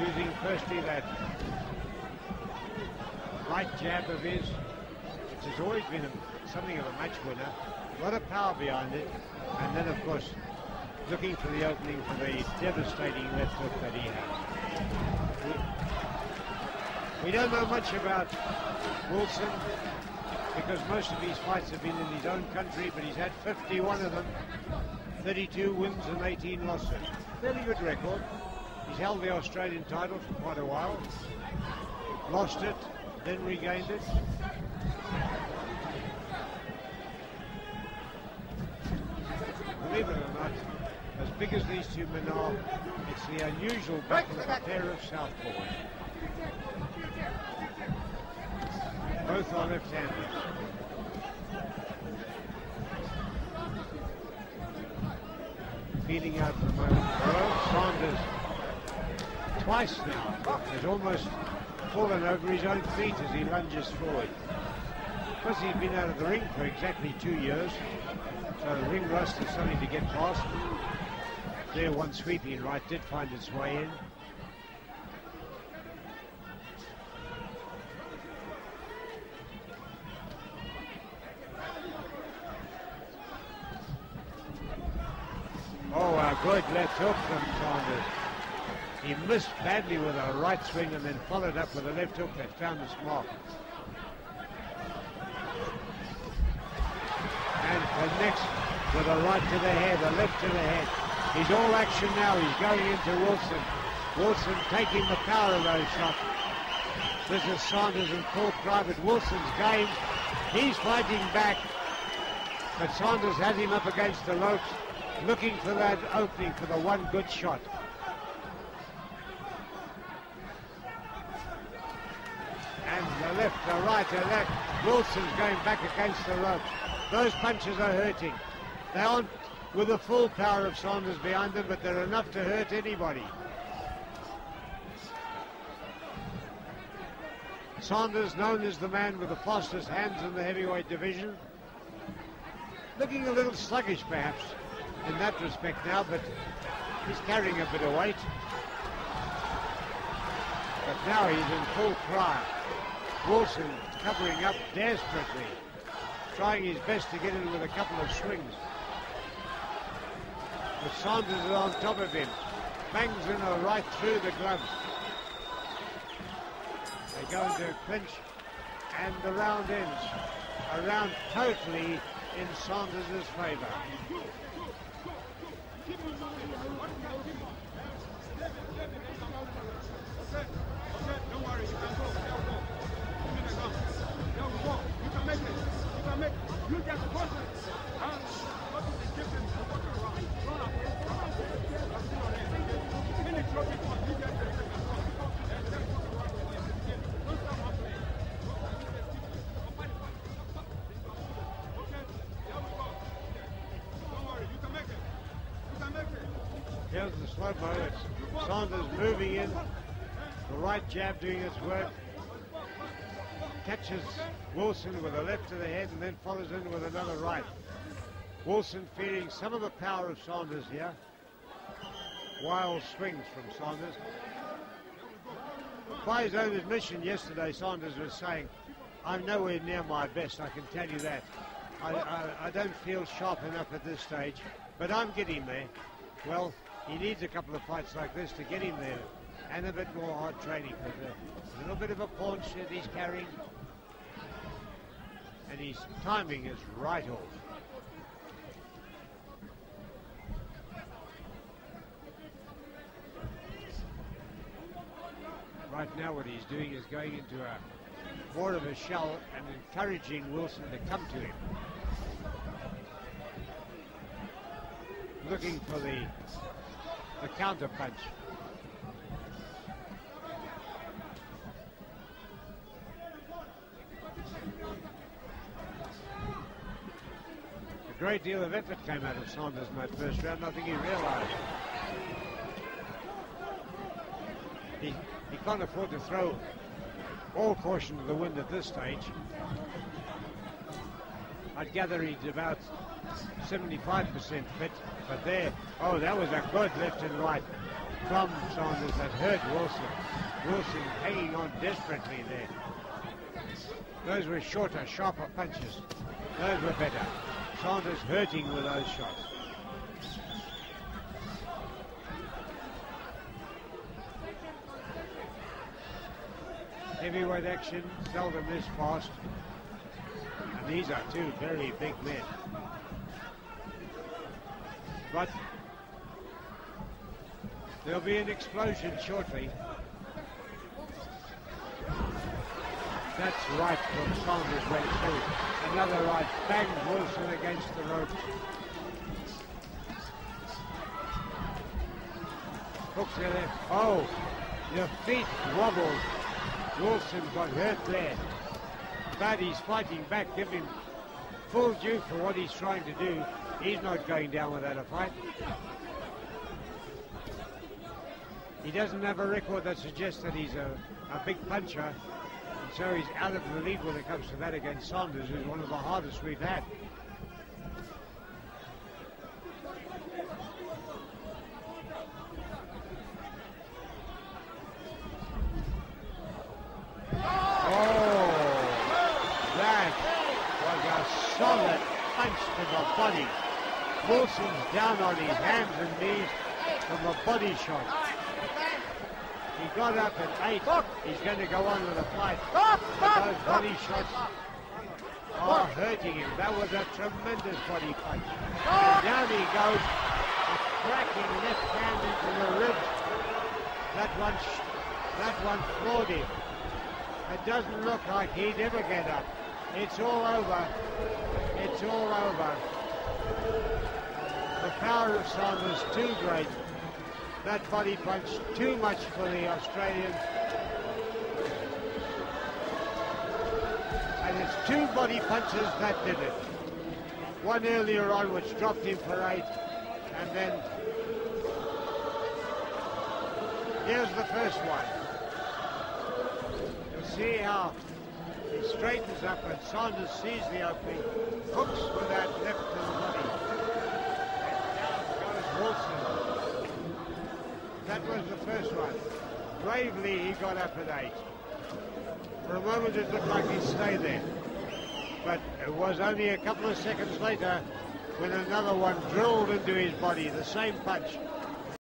using firstly that right jab of his, which has always been something of a match winner. A lot of power behind it, and then of course looking for the opening for the devastating left hook that he has. We don't know much about Wilson because most of his fights have been in his own country, but he's had 51 of them, 32 wins and 18 losses. Fairly good record. He's held the Australian title for quite a while, lost it, then regained it. Believe it or not, as big as these two men are, it's the unusual battle of a pair of southpaws. Both are left-handers. Feeling out for the moment. Sanders, twice now, has almost fallen over his own feet as he lunges forward. Because he's been out of the ring for exactly 2 years, so the ring rust is something to get past. There, one sweeping right did find its way in. Oh, a good left hook from Sanders. He missed badly with a right swing and then followed up with a left hook that found its mark. And connects with a right to the head, a left to the head. He's all action now. He's going into Wilson. Wilson taking the power of those shots. This is Sanders in full private. Wilson's game. He's fighting back. But Sanders has him up against the ropes, looking for that opening for the one good shot. And the left, the right, the left. Wilson's going back against the ropes. Those punches are hurting. They aren't with the full power of Sanders behind them, but they're enough to hurt anybody. Sanders, known as the man with the fastest hands in the heavyweight division. Looking a little sluggish, perhaps, in that respect now, but he's carrying a bit of weight. But now he's in full cry. Wilson covering up desperately, trying his best to get in with a couple of swings. But Sanders is on top of him, bangs in a right through the gloves. They go into a clinch, and the round ends. A round totally in Sanders' favour. Don't worry, you can go. You can make it. You can make it. You just push it. What is the difference? Here's the slow-mo. It's Sanders moving in. The right jab doing its work. Catches Wilson with a left to the head and then follows in with another right. Wilson feeling some of the power of Sanders here. Wild swings from Sanders. By his own admission yesterday, Sanders was saying, I'm nowhere near my best, I can tell you that. I don't feel sharp enough at this stage, but I'm getting there. Well, he needs a couple of fights like this to get him there, and a bit more hard training. A little bit of a paunch that he's carrying, and his timing is right off. Right now what he's doing is going into more of a shell and encouraging Wilson to come to him. Looking for the counter punch. A great deal of effort came out of Sanders in that first round. I think he realized he can't afford to throw all caution to the wind at this stage. I'd gather he's about 75% fit, but there, oh, that was a good left and right. from Saunders that hurt Wilson. Wilson hanging on desperately there. Those were shorter, sharper punches. Those were better. Saunders hurting with those shots. Heavyweight action, seldom this fast. And these are two very big men. But there'll be an explosion shortly. That's right from Saunders went through. Another right, bangs Wilson against the ropes. Hooks the left. Oh, your feet wobbled. Wilson got hurt there. But he's fighting back. Give him full due for what he's trying to do. He's not going down without a fight. He doesn't have a record that suggests that he's a big puncher. And so he's out of the league when it comes to that against Saunders, who's one of the hardest we've had. Solid punch to the body. Wilson's down on his hands and knees from a body shot. He got up at 8. He's going to go on with the fight. But those body shots are hurting him. That was a tremendous body punch. And down he goes, a cracking left hand into the ribs. That one floored him. It doesn't look like he'd ever get up. It's all over. It's all over. The power of Saunders too great. That body punch too much for the Australian. And it's two body punches that did it. One earlier on which dropped him for 8. And then here's the first one. You'll see how he straightens up and Saunders sees the opening, hooks with that left to the body. And down goes Wilson. That was the first one. Bravely he got up at 8. For a moment it looked like he'd stay there. But it was only a couple of seconds later when another one drilled into his body, the same punch.